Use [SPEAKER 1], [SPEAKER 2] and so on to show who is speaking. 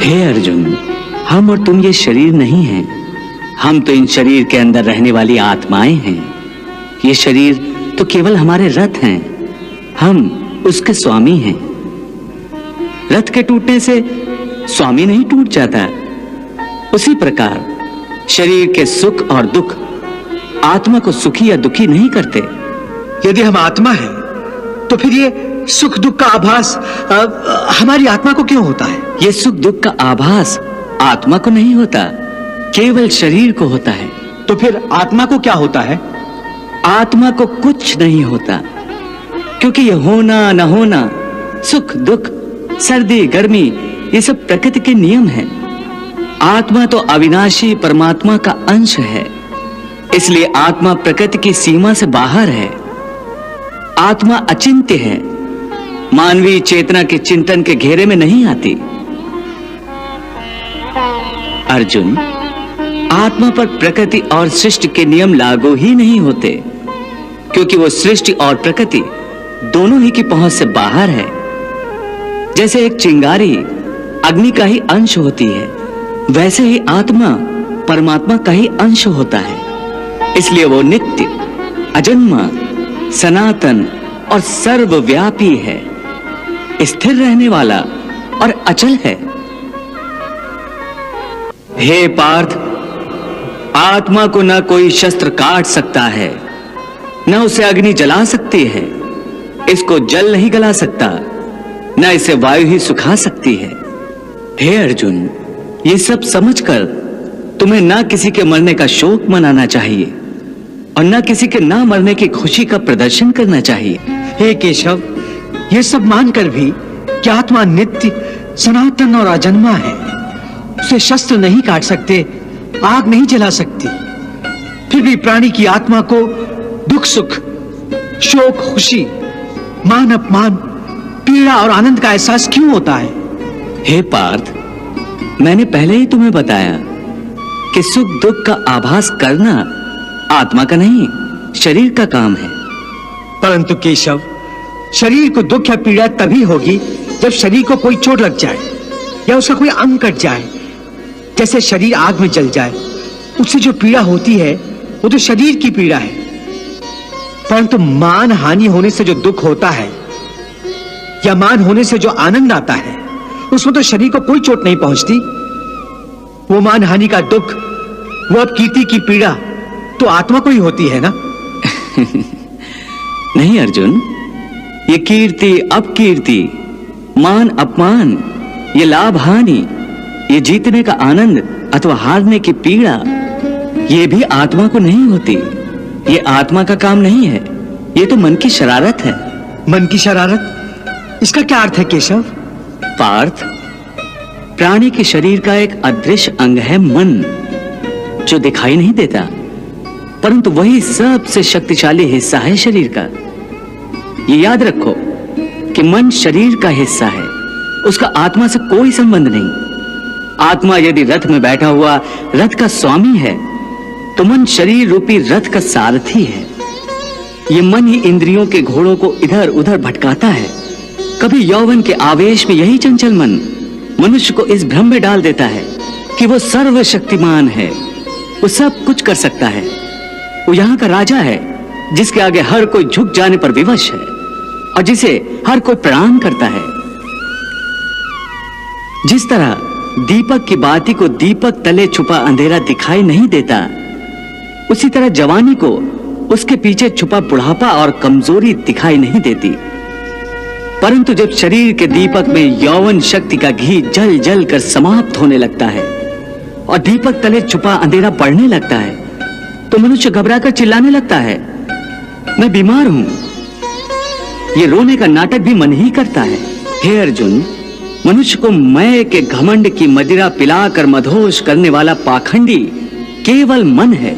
[SPEAKER 1] हे अर्जुन, हम और तुम ये शरीर नहीं हैं। हम तो इन शरीर के अंदर रहने वाली आत्माएं हैं। ये शरीर तो केवल हमारे रथ हैं, हम उसके स्वामी हैं। रथ के टूटने से स्वामी नहीं टूट जाता, उसी प्रकार शरीर के सुख और दुख आत्मा को सुखी या दुखी नहीं करते।
[SPEAKER 2] यदि हम आत्मा हैं, तो फिर ये सुख दुख का आभास हमारी आत्मा को क्यों होता है?
[SPEAKER 1] ये सुख दुख का आभास आत्मा को नहीं होता, केवल शरीर को होता है।
[SPEAKER 2] तो फिर आत्मा को क्या होता है?
[SPEAKER 1] आत्मा को कुछ नहीं होता, क्योंकि ये होना न होना, सुख दुख, सर्दी गर्मी, ये सब प्रकृति के नियम हैं। आत्मा तो अविनाशी परमात्मा का अंश है, इसलिए आत्मा प्रकृति की सीमा से बाहर है। आत्मा अचिंत्य है, मानवीय चेतना के चिंतन के घेरे में नहीं आती। अर्जुन, आत्मा पर प्रकृति और सृष्टि के नियम लागू ही नहीं होते, क्योंकि वो सृष्टि और प्रकृति दोनों ही की पहुंच से बाहर है। जैसे एक चिंगारी अग्नि का ही अंश होती है, वैसे ही आत्मा परमात्मा का ही अंश होता है। इसलिए वो नित्य, अजन्मा, सनातन और सर्वव्यापी है, स्थिर रहने वाला और अचल है। हे पार्थ, आत्मा को न कोई शस्त्र काट सकता है, न उसे अग्नि जला सकती है, इसको जल नहीं गला सकता, न इसे वायु ही सुखा सकती है। हे अर्जुन, ये सब समझकर तुम्हें न किसी के मरने का शोक मनाना चाहिए और न किसी के ना मरने की खुशी का प्रदर्शन करना चाहिए।
[SPEAKER 2] हे केशव, ये सब मानकर भी कि आत्मा नित्य, सनातन और अजन्मा है, उसे शस्त्र नहीं काट सकते, आग नहीं जला सकती, फिर भी प्राणी की आत्मा को दुख सुख, शोक खुशी, मान अपमान, पीड़ा और आनंद का एहसास क्यों होता है?
[SPEAKER 1] हे पार्थ, मैंने पहले ही तुम्हें बताया कि सुख दुख का आभास करना आत्मा का नहीं, शरीर का काम है।
[SPEAKER 2] परंतु केशव, शरीर को दुख या पीड़ा तभी होगी जब शरीर को कोई चोट लग जाए या उसका कोई अंग कट जाए। जैसे शरीर आग में जल जाए, उससे जो पीड़ा होती है वो तो शरीर की पीड़ा है। परंतु मान हानि होने से जो दुख होता है या मान होने से जो आनंद आता है, उसमें तो शरीर को कोई चोट नहीं पहुंचती। वो मान हानि का दुख, वो अपकीर्ति की पीड़ा तो आत्मा को ही होती है ना?
[SPEAKER 1] नहीं अर्जुन, ये कीर्ति अपकीर्ति, मान अपमान, ये लाभ हानि, ये जीतने का आनंद अथवा हारने की पीड़ा, ये भी आत्मा को नहीं होती। ये आत्मा का काम नहीं है, ये तो मन की शरारत है।
[SPEAKER 2] मन की शरारत, इसका क्या अर्थ है केशव?
[SPEAKER 1] पार्थ, प्राणी के शरीर का एक अदृश्य अंग है मन, जो दिखाई नहीं देता, परंतु वही सबसे शक्तिशाली हिस्सा है शरीर का। ये याद रखो कि मन शरीर का हिस्सा है, उसका आत्मा से कोई संबंध नहीं। आत्मा यदि रथ में बैठा हुआ रथ का स्वामी है, तो मन शरीर रूपी रथ का सारथी है। ये मन ही इंद्रियों के घोड़ों को इधर उधर भटकाता है। कभी यौवन के आवेश में यही चंचल मन मनुष्य को इस भ्रम में डाल देता है कि वो सर्वशक्तिमान है, वो सब कुछ कर सकता है, वो यहाँ का राजा है, जिसके आगे हर कोई झुक जाने पर विवश है और जिसे हर कोई प्रणाम करता है। जिस तरह दीपक की बाती को दीपक तले छुपा अंधेरा दिखाई नहीं देता, उसी तरह जवानी को उसके पीछे छुपा बुढ़ापा और कमजोरी दिखाई नहीं देती। परंतु जब शरीर के दीपक में यौवन शक्ति का घी जल जल कर समाप्त होने लगता है और दीपक तले छुपा अंधेरा बढ़ने लगता है, तो मनुष्य घबराकर चिल्लाने लगता है, मैं बीमार हूं। ये रोने का नाटक भी मन ही करता है। हे अर्जुन, मनुष्य को मैं के घमंड की मदिरा पिलाकर मधोश करने वाला पाखंडी केवल मन है।